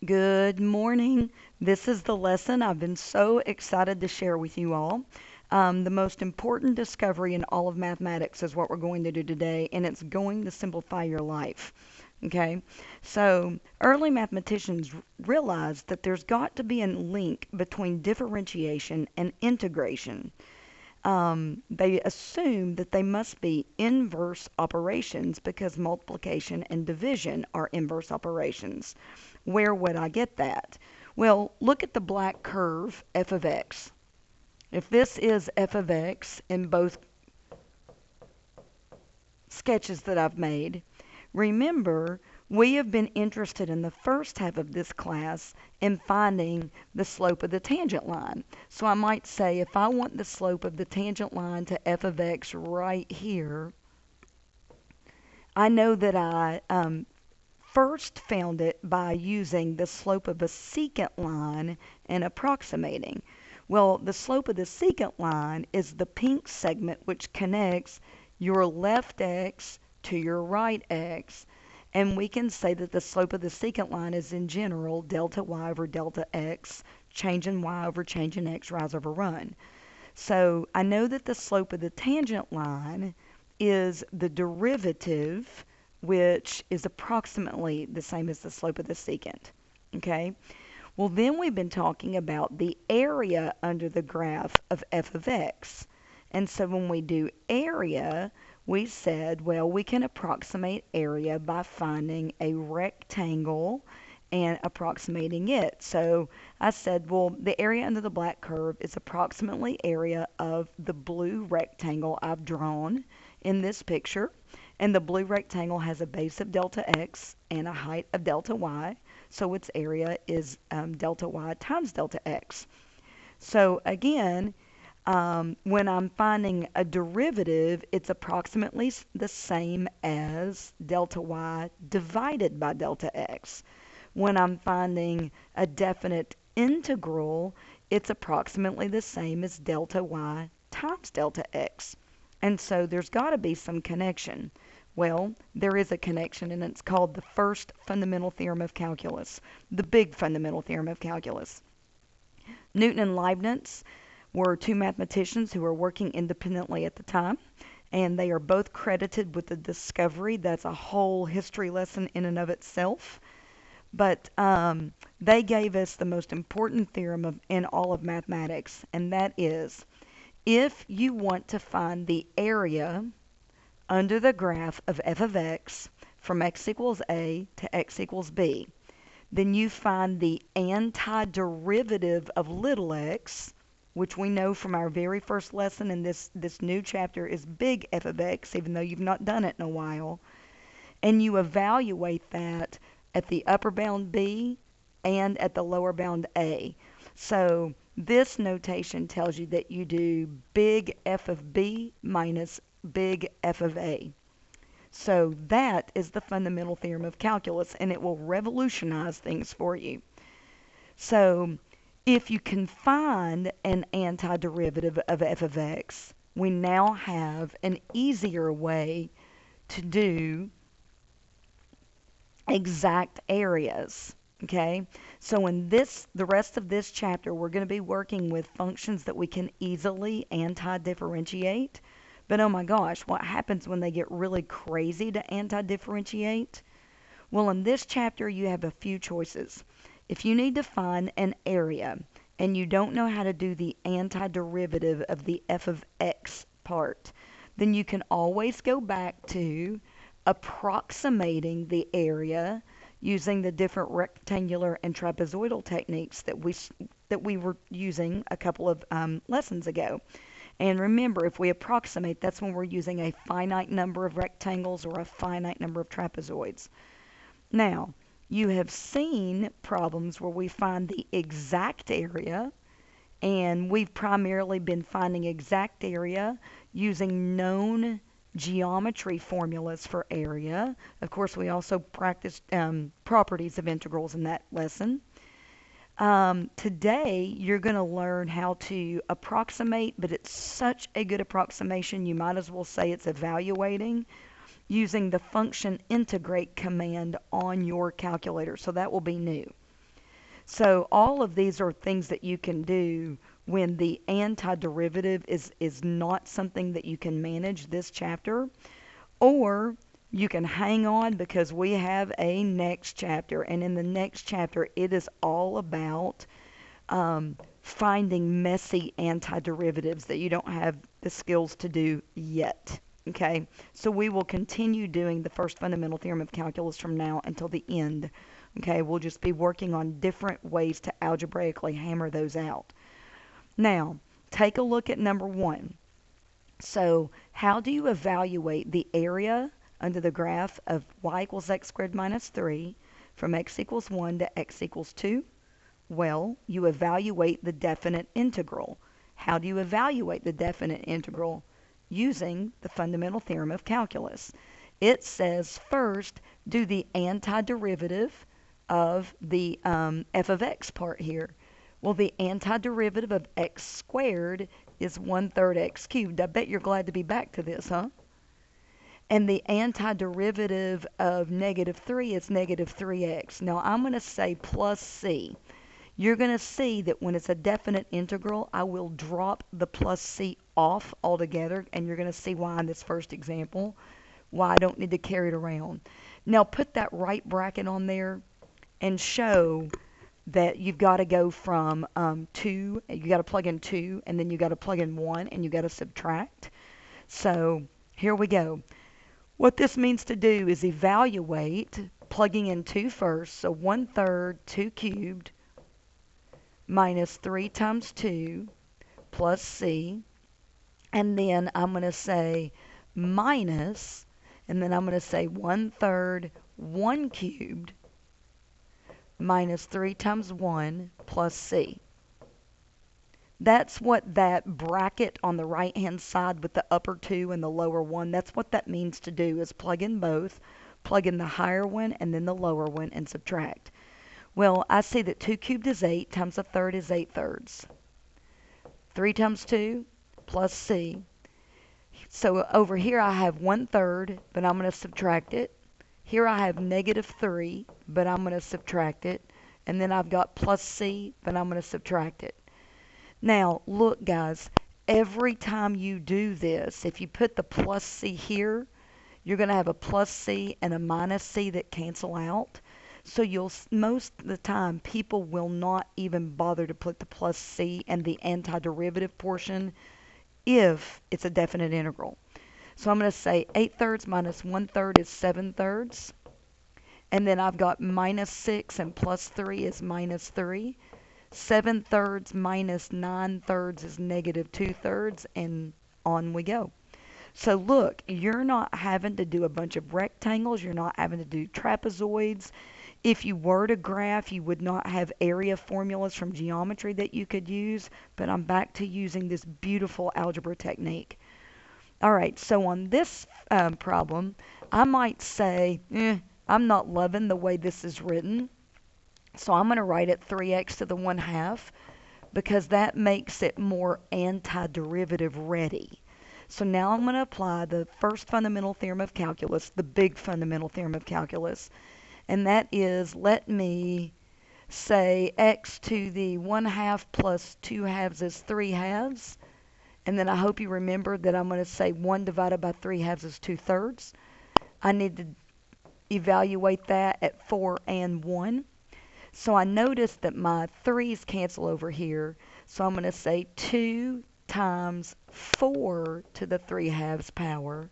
Good morning. This is the lesson I've been so excited to share with you all. The most important discovery in all of mathematics is what we're going to do today, and it's going to simplify your life. Okay, so early mathematicians realized that there's got to be a link between differentiation and integration. They assume that they must be inverse operations because multiplication and division are inverse operations. Where would I get that? Well, look at the black curve f of x. If this is f of x in both sketches that I've made, remember we have been interested in the first half of this class in finding the slope of the tangent line. So I might say if I want the slope of the tangent line to f of x right here, I know that I first found it by using the slope of a secant line and approximating. Well, the slope of the secant line is the pink segment which connects your left x to your right x. And we can say that the slope of the secant line is in general delta y over delta x, change in y over change in x, rise over run. So I know that the slope of the tangent line is the derivative, which is approximately the same as the slope of the secant. Okay? Well, then we've been talking about the area under the graph of f of x. And so when we do area, we said, well, we can approximate area by finding a rectangle and approximating it. So I said, well, the area under the black curve is approximately area of the blue rectangle I've drawn in this picture. And the blue rectangle has a base of delta x and a height of delta y. So its area is delta y times delta x. So again, when I'm finding a derivative, it's approximately the same as delta y divided by delta x. When I'm finding a definite integral, it's approximately the same as delta y times delta x. And so there's got to be some connection. Well, there is a connection, and it's called the first fundamental theorem of calculus, the big fundamental theorem of calculus. Newton and Leibniz were two mathematicians who were working independently at the time, and they are both credited with the discovery. That's a whole history lesson in and of itself. But they gave us the most important theorem in all of mathematics, and that is if you want to find the area under the graph of f of x from x equals a to x equals b, then you find the antiderivative of little x, which we know from our very first lesson in this new chapter is big f of x, even though you've not done it in a while, and you evaluate that at the upper bound b and at the lower bound a. So this notation tells you that you do big f of b minus big f of a. So that is the fundamental theorem of calculus, and it will revolutionize things for you. So if you can find an antiderivative of f of x, we now have an easier way to do exact areas. Okay, so in the rest of this chapter, we're going to be working with functions that we can easily anti-differentiate. But oh my gosh, what happens when they get really crazy to anti-differentiate? Well, in this chapter, you have a few choices. If you need to find an area and you don't know how to do the antiderivative of the f of x part, then you can always go back to approximating the area using the different rectangular and trapezoidal techniques that we were using a couple of lessons ago. And remember, if we approximate, that's when we're using a finite number of rectangles or a finite number of trapezoids. Now, you have seen problems where we find the exact area, and we've primarily been finding exact area using known geometry formulas for area. Of course, we also practiced properties of integrals in that lesson. Today, you're going to learn how to approximate, but it's such a good approximation, you might as well say it's evaluating, using the function integrate command on your calculator. So that will be new. So all of these are things that you can do when the antiderivative is not something that you can manage this chapter, or you can hang on because we have a next chapter, and in the next chapter it is all about finding messy antiderivatives that you don't have the skills to do yet. Okay, so we will continue doing the first fundamental theorem of calculus from now until the end. Okay, we'll just be working on different ways to algebraically hammer those out. Now, take a look at number 1. So, how do you evaluate the area under the graph of y equals x squared minus 3 from x equals 1 to x equals 2? Well, you evaluate the definite integral. How do you evaluate the definite integral? Using the fundamental theorem of calculus. It says first do the antiderivative of the f of x part here. Well, the antiderivative of x squared is 1/3 x cubed. I bet you're glad to be back to this, huh? And the antiderivative of negative 3 is negative 3x. Now I'm going to say plus c. You're going to see that when it's a definite integral, I will drop the plus c off altogether, and you're going to see why in this first example, why I don't need to carry it around. Now put that right bracket on there and show that you've got to go from 2, you got to plug in 2, and then you got to plug in 1, and you got to subtract. So here we go. What this means to do is evaluate, plugging in 2 first, so 1/3 2 cubed minus 3 times 2 plus c, and then I'm going to say minus, and then I'm going to say 1/3 1 cubed minus 3 times 1 plus c. That's what that bracket on the right hand side with the upper 2 and the lower 1, that's what that means to do, is plug in both, plug in the higher one and then the lower one, and subtract. Well, I see that 2 cubed is 8 times 1/3 is 8/3. 3 times 2 plus c. So over here I have 1/3, but I'm going to subtract it. Here I have negative 3, but I'm going to subtract it. And then I've got plus c, but I'm going to subtract it. Now, look guys, every time you do this, if you put the plus c here, you're going to have a plus c and a minus c that cancel out. So most of the time, people will not even bother to put the plus c and the antiderivative portion if it's a definite integral. So I'm going to say 8/3 minus 1/3 is 7/3. And then I've got minus 6 and plus 3 is minus 3. 7/3 minus 9/3 is negative 2/3, and on we go. So look, you're not having to do a bunch of rectangles. You're not having to do trapezoids. If you were to graph, you would not have area formulas from geometry that you could use, but I'm back to using this beautiful algebra technique. All right, so on this problem, I might say, I'm not loving the way this is written. So I'm going to write it 3x to the 1/2 because that makes it more antiderivative ready. So now I'm going to apply the first fundamental theorem of calculus, the big fundamental theorem of calculus. And that is, let me say x to the 1/2 plus 2/2 is 3/2. And then I hope you remember that I'm going to say 1 divided by 3/2 is 2/3. I need to evaluate that at 4 and 1. So I notice that my 3's cancel over here. So I'm going to say 2 times 4 to the 3/2 power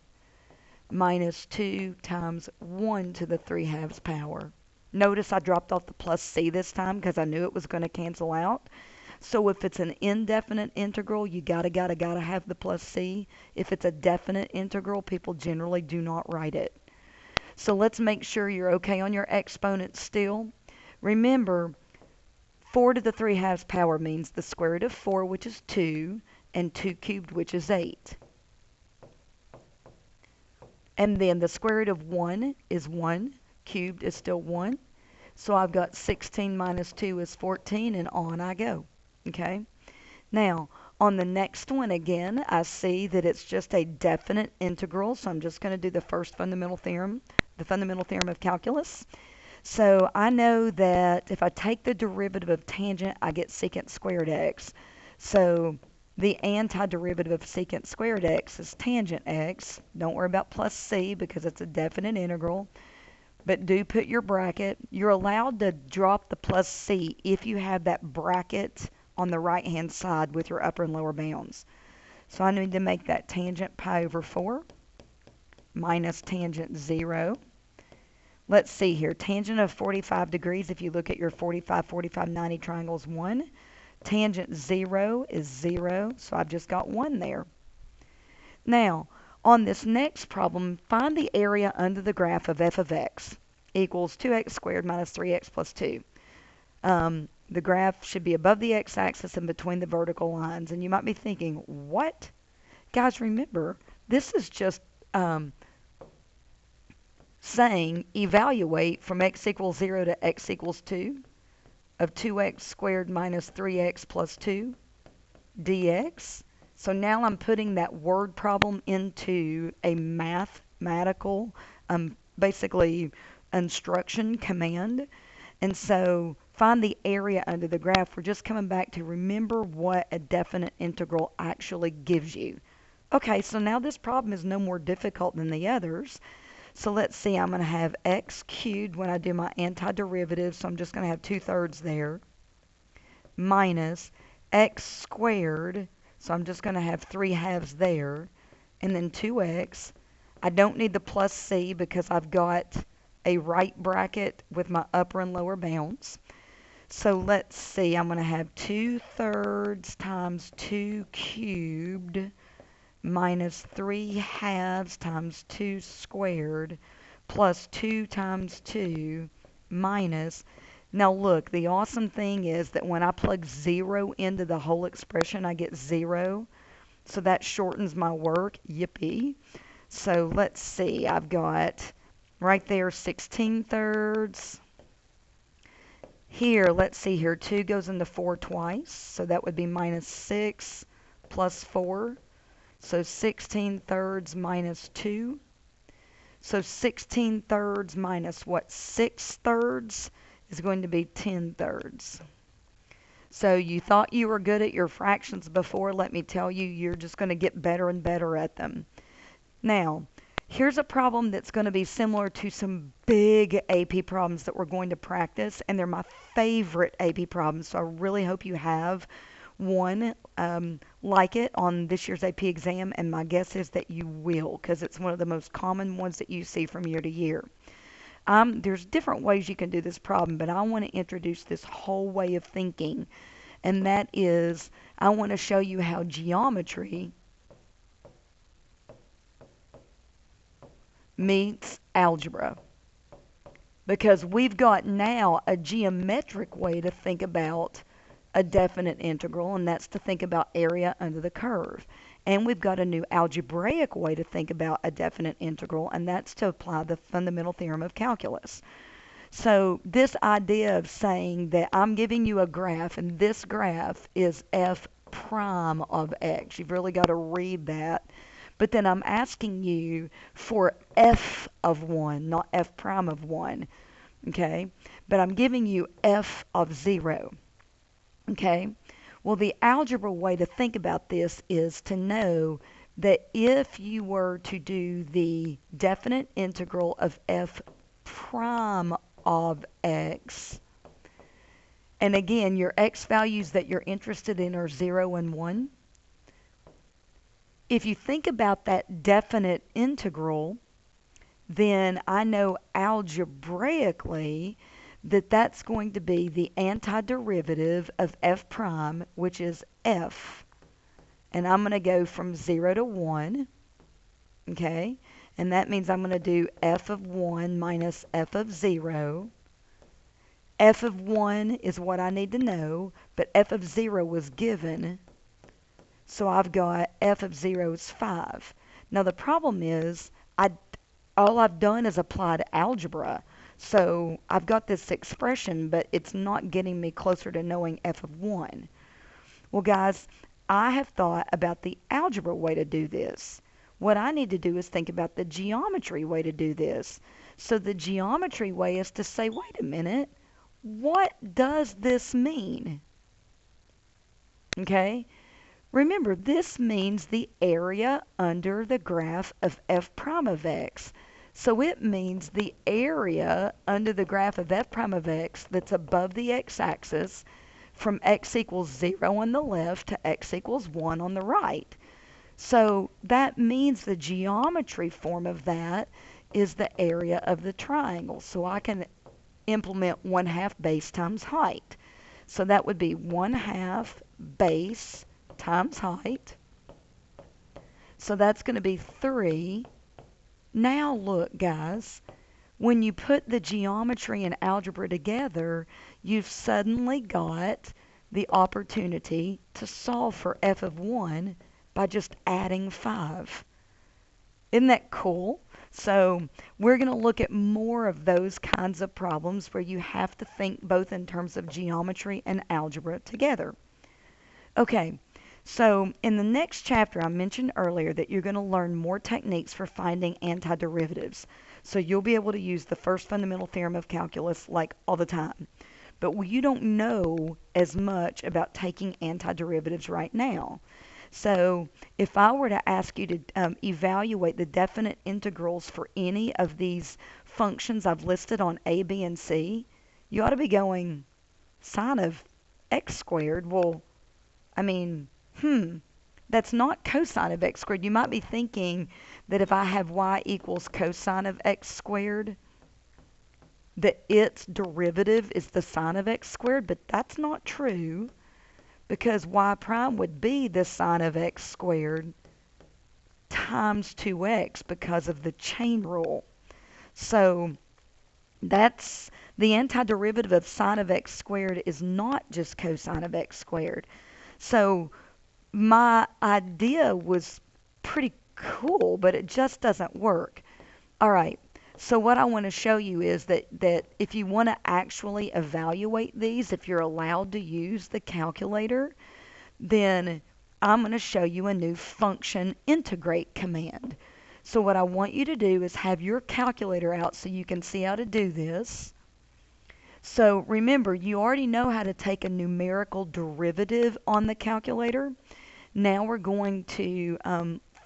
minus 2 times 1 to the 3/2 power. Notice I dropped off the plus c this time because I knew it was going to cancel out. So if it's an indefinite integral, you gotta have the plus c. If it's a definite integral, people generally do not write it. So let's make sure you're okay on your exponents still. Remember, 4 to the 3/2 power means the square root of 4, which is 2, and 2 cubed, which is 8. And then the square root of 1 is 1, cubed is still 1. So I've got 16 minus 2 is 14, and on I go. Okay? Now, on the next one, again, I see that it's just a definite integral, so I'm just going to do the first fundamental theorem, the fundamental theorem of calculus. So I know that if I take the derivative of tangent, I get secant squared x. So the antiderivative of secant squared x is tangent x. Don't worry about plus c because it's a definite integral. But do put your bracket. You're allowed to drop the plus c if you have that bracket on the right-hand side with your upper and lower bounds. So I need to make that tangent pi over 4 minus tangent 0. Let's see here. Tangent of 45 degrees, if you look at your 45, 45, 90 triangles, 1. Tangent 0 is 0, so I've just got 1 there. Now, on this next problem, find the area under the graph of f of x equals 2x squared minus 3x plus 2. The graph should be above the x-axis and between the vertical lines. And you might be thinking, what? Guys, remember, this is just saying evaluate from x equals 0 to x equals 2 of 2x squared minus 3x plus 2 dx. So now I'm putting that word problem into a mathematical, basically instruction command. And so find the area under the graph. We're just coming back to remember what a definite integral actually gives you. Okay, so now this problem is no more difficult than the others. So let's see, I'm going to have x cubed when I do my antiderivative, so I'm just going to have 2/3 there, minus x squared, so I'm just going to have 3/2 there, and then 2x. I don't need the plus c because I've got a right bracket with my upper and lower bounds. So let's see, I'm going to have 2/3 times 2 cubed minus 3/2 times 2 squared plus 2 times 2 minus. Now look, the awesome thing is that when I plug 0 into the whole expression, I get 0. So that shortens my work. Yippee. So let's see, I've got right there 16/3. Here, let's see here, 2 goes into 4 twice, so that would be minus 6 plus 4. So 16/3 minus 2. So 16/3 minus what? 6/3 is going to be 10/3. So you thought you were good at your fractions before. Let me tell you, you're just going to get better and better at them. Now, here's a problem that's going to be similar to some big AP problems that we're going to practice, and they're my favorite AP problems, so I really hope you have one like it on this year's AP exam, and my guess is that you will, because it's one of the most common ones that you see from year to year. There's different ways you can do this problem, but I want to introduce this whole way of thinking, and that is I want to show you how geometry meets algebra, because we've got now a geometric way to think about a definite integral, and that's to think about area under the curve. And we've got a new algebraic way to think about a definite integral, and that's to apply the fundamental theorem of calculus. So this idea of saying that I'm giving you a graph, and this graph is f prime of x, you've really got to read that. But then I'm asking you for f of 1, not f prime of 1, okay? But I'm giving you f of 0. Okay, well, the algebra way to think about this is to know that if you were to do the definite integral of f prime of x, and again, your x values that you're interested in are 0 and 1. If you think about that definite integral, then I know algebraically that that's going to be the antiderivative of f prime, which is f. And I'm going to go from 0 to 1, okay? And that means I'm going to do f of 1 minus f of 0. F of 1 is what I need to know, but f of 0 was given, so I've got f of 0 is 5. Now the problem is, all I've done is applied algebra. So I've got this expression, but it's not getting me closer to knowing f of 1. Well, guys, I have thought about the algebra way to do this. What I need to do is think about the geometry way to do this. So the geometry way is to say, wait a minute, what does this mean? Okay? Remember, this means the area under the graph of f prime of x. So it means the area under the graph of f prime of x that's above the x-axis from x equals 0 on the left to x equals 1 on the right. So that means the geometry form of that is the area of the triangle. So I can implement 1/2 base times height. So that would be 1/2 base times height. So that's going to be 3. Now look, guys, when you put the geometry and algebra together, you've suddenly got the opportunity to solve for f of 1 by just adding 5. Isn't that cool? So we're going to look at more of those kinds of problems where you have to think both in terms of geometry and algebra together. Okay, so in the next chapter I mentioned earlier that you're going to learn more techniques for finding antiderivatives. So you'll be able to use the first fundamental theorem of calculus like all the time. But you don't know as much about taking antiderivatives right now. So if I were to ask you to evaluate the definite integrals for any of these functions I've listed on A, B, and C, you ought to be going, sine of x squared? Well, I mean, that's not cosine of x squared. You might be thinking that if I have y equals cosine of x squared, that its derivative is the sine of x squared, but that's not true, because y prime would be the sine of x squared times 2x because of the chain rule. So that's the antiderivative of sine of x squared is not just cosine of x squared. So my idea was pretty cool, but it just doesn't work. All right. So what I want to show you is that if you want to actually evaluate these, if you're allowed to use the calculator, then I'm going to show you a new function integrate command. So what I want you to do is have your calculator out so you can see how to do this. So remember, you already know how to take a numerical derivative on the calculator. Now we're going to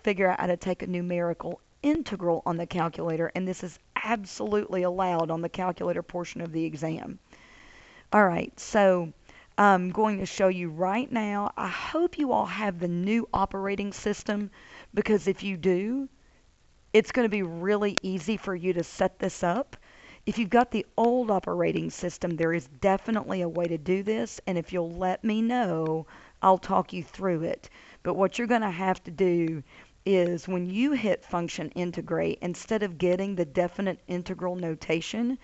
figure out how to take a numerical integral on the calculator, and this is absolutely allowed on the calculator portion of the exam. All right, so I'm going to show you right now. I hope you all have the new operating system, because if you do, it's going to be really easy for you to set this up. If you've got the old operating system, there is definitely a way to do this, and if you'll let me know, I'll talk you through it. But what you're going to have to do is when you hit function integrate, instead of getting the definite integral notation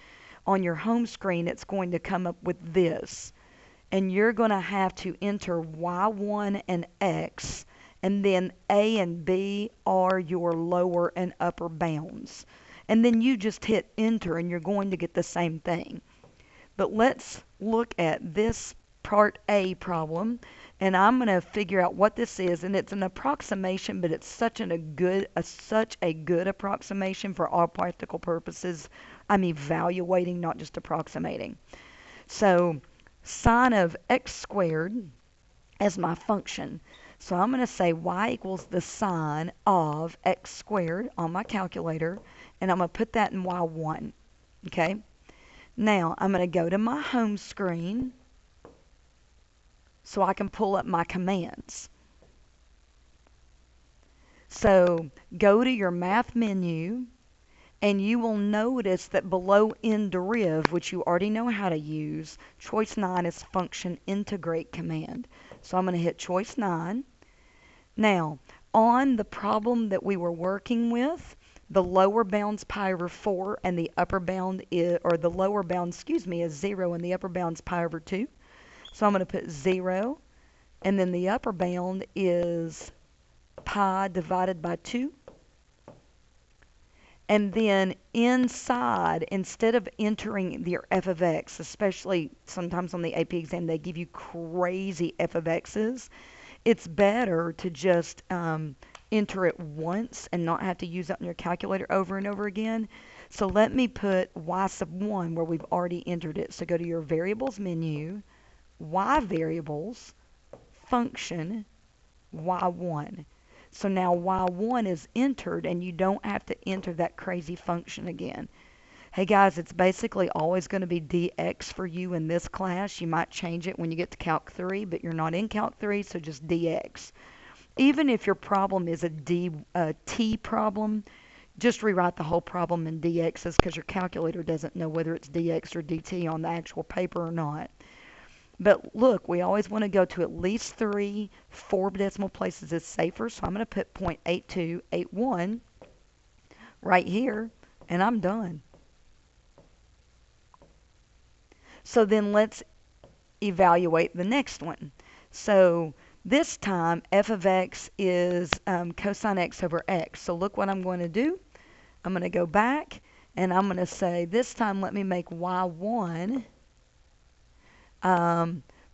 on your home screen, it's going to come up with this. And you're going to have to enter y1 and x, and then a and b are your lower and upper bounds. And then you just hit enter and you're going to get the same thing. But let's look at this part A problem, and I'm going to figure out what this is, and it's an approximation, but it's such a good approximation for all practical purposes. I'm evaluating, not just approximating. So sine of x squared as my function. So I'm going to say y equals the sine of x squared on my calculator, and I'm going to put that in y1. Okay? Now I'm going to go to my home screen so I can pull up my commands. So go to your math menu, and you will notice that below Nderiv, which you already know how to use, choice 9 is function integrate command. So I'm going to hit choice 9. Now, on the problem that we were working with, the lower bound's pi over 4 and the upper bound is, or the lower bound, is 0 and the upper bound's pi over 2. So I'm going to put 0, and then the upper bound is pi divided by 2. And then inside, instead of entering your f of x, especially sometimes on the AP exam, they give you crazy f of x's, it's better to just enter it once and not have to use it on your calculator over and over again. So let me put y sub 1 where we've already entered it. So go to your variables menu, y variables, function, y1. So now y1 is entered and you don't have to enter that crazy function again. Hey guys, it's basically always going to be dx for you in this class. You might change it when you get to Calc 3, but you're not in Calc 3, so just dx. Even if your problem is a t problem, just rewrite the whole problem in dx's because your calculator doesn't know whether it's dx or dt on the actual paper or not. But look, we always want to go to at least 3. 4 decimal places is safer, so I'm going to put 0.8281 right here, and I'm done. So then let's evaluate the next one. So this time f of x is cosine x over x. So look what I'm going to do. I'm going to go back and I'm going to say this time let me make y1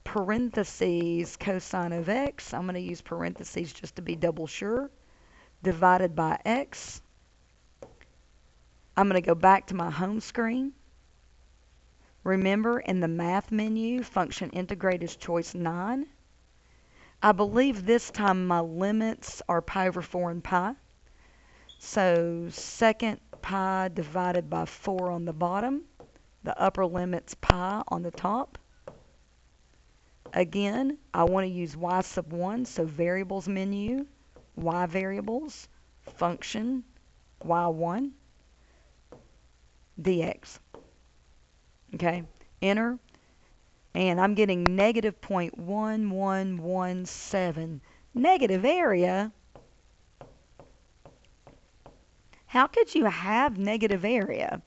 parentheses cosine of x. I'm going to use parentheses just to be double sure. Divided by x. I'm going to go back to my home screen. Remember, in the math menu, function integrate is choice 9. I believe this time my limits are pi over 4 and pi. So second pi divided by 4 on the bottom. The upper limit's pi on the top. Again, I want to use y sub 1, so variables menu, y variables, function, y1, dx. Okay, enter, and I'm getting negative 0.1117. Negative area? How could you have negative area?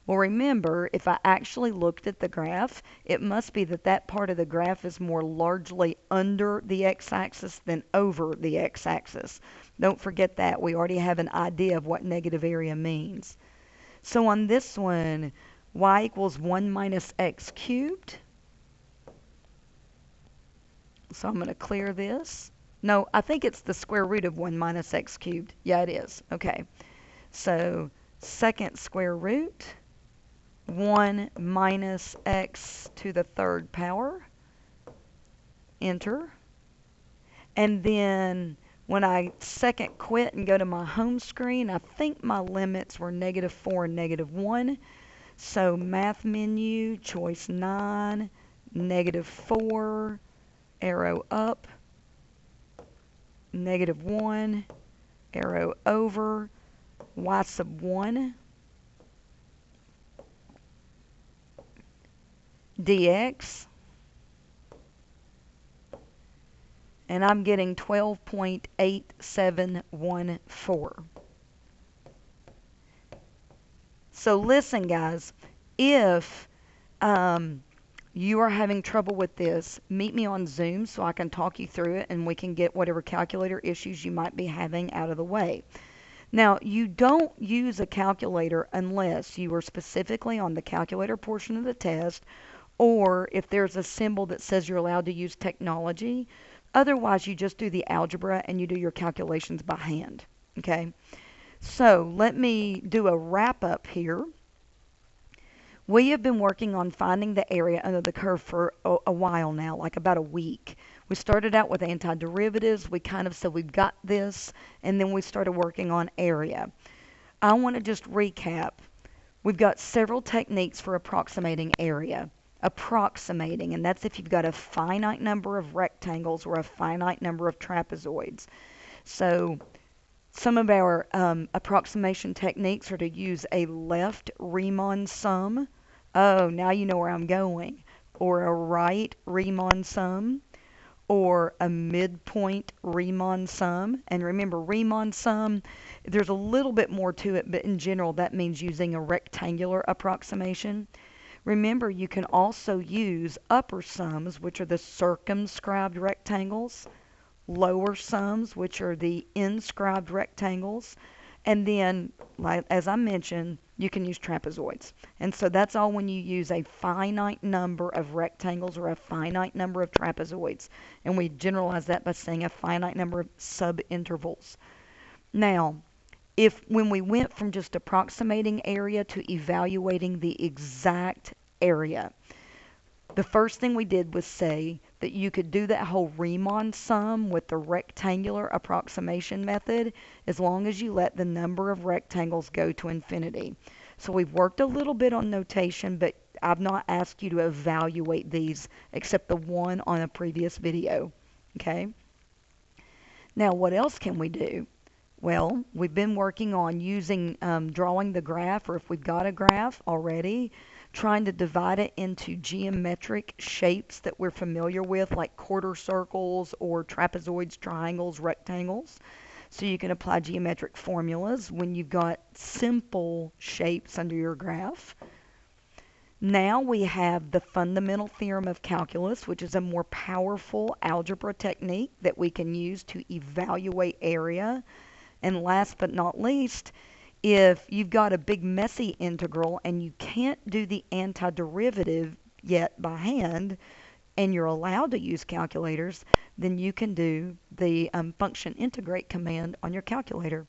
Well, remember, if I actually looked at the graph, it must be that that part of the graph is more largely under the x-axis than over the x-axis. Don't forget that. We already have an idea of what negative area means. So on this one, y equals 1 minus x cubed. So I'm going to clear this. No, I think it's the square root of 1 minus x cubed. Yeah, it is. Okay. So second square root, 1 minus x to the third power. Enter. And then when I second quit and go to my home screen, I think my limits were negative 4 and negative 1. So math menu, choice 9, negative 4, arrow up, negative 1, arrow over, y sub 1, dx, and I'm getting 12.8714. So listen, guys, if you are having trouble with this, meet me on Zoom so I can talk you through it and we can get whatever calculator issues you might be having out of the way. Now, you don't use a calculator unless you are specifically on the calculator portion of the test or if there's a symbol that says you're allowed to use technology. Otherwise, you just do the algebra and you do your calculations by hand. Okay? So let me do a wrap up here. We have been working on finding the area under the curve for a while now, like about a week. We started out with antiderivatives. We kind of said we've got this, and then we started working on area. I want to just recap. We've got several techniques for approximating area. Approximating, and that's if you've got a finite number of rectangles or a finite number of trapezoids. So some of our approximation techniques are to use a left Riemann sum. Oh, now you know where I'm going. Or a right Riemann sum. Or a midpoint Riemann sum. And remember, Riemann sum, there's a little bit more to it, but in general, that means using a rectangular approximation. Remember, you can also use upper sums, which are the circumscribed rectangles, lower sums, which are the inscribed rectangles, and then, like, as I mentioned, you can use trapezoids. And so that's all when you use a finite number of rectangles or a finite number of trapezoids. And we generalize that by saying a finite number of subintervals. Now, when we went from just approximating area to evaluating the exact area. The first thing we did was say that you could do that whole Riemann sum with the rectangular approximation method as long as you let the number of rectangles go to infinity. So we've worked a little bit on notation, but I've not asked you to evaluate these except the one on a previous video. Okay? Now, what else can we do? Well, we've been working on using drawing the graph, or if we've got a graph already, trying to divide it into geometric shapes that we're familiar with, like quarter circles or trapezoids, triangles, rectangles. So you can apply geometric formulas when you've got simple shapes under your graph. Now we have the Fundamental Theorem of Calculus, which is a more powerful algebra technique that we can use to evaluate area. And last but not least, if you've got a big messy integral and you can't do the antiderivative yet by hand, and you're allowed to use calculators, then you can do the function integrate command on your calculator.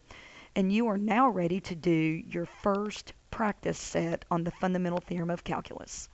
And you are now ready to do your first practice set on the Fundamental Theorem of Calculus.